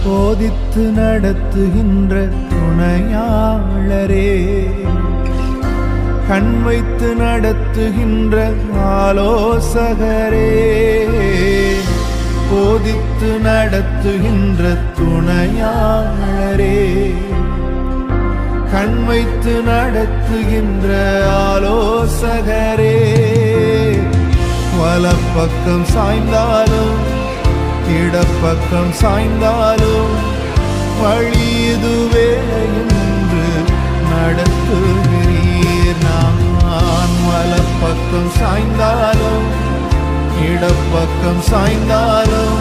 போதித்து நடத்துகின்ற துணையாளரே, கண் வைத்து நடத்துகின்ற ஆலோசகரே, போதித்து நடத்துகின்ற துணையாளரே, கண் வைத்து நடத்துகின்ற ஆலோசகரே, வலப்பக்கம் சாய்ந்தாலும் இடப்பக்கம் சாய்ந்தாலும் வழி இதுவே என்று நடத்துகிறீர். நான் வலப்பக்கம் சாய்ந்தாலும் இடப்பக்கம் சாய்ந்தாலும்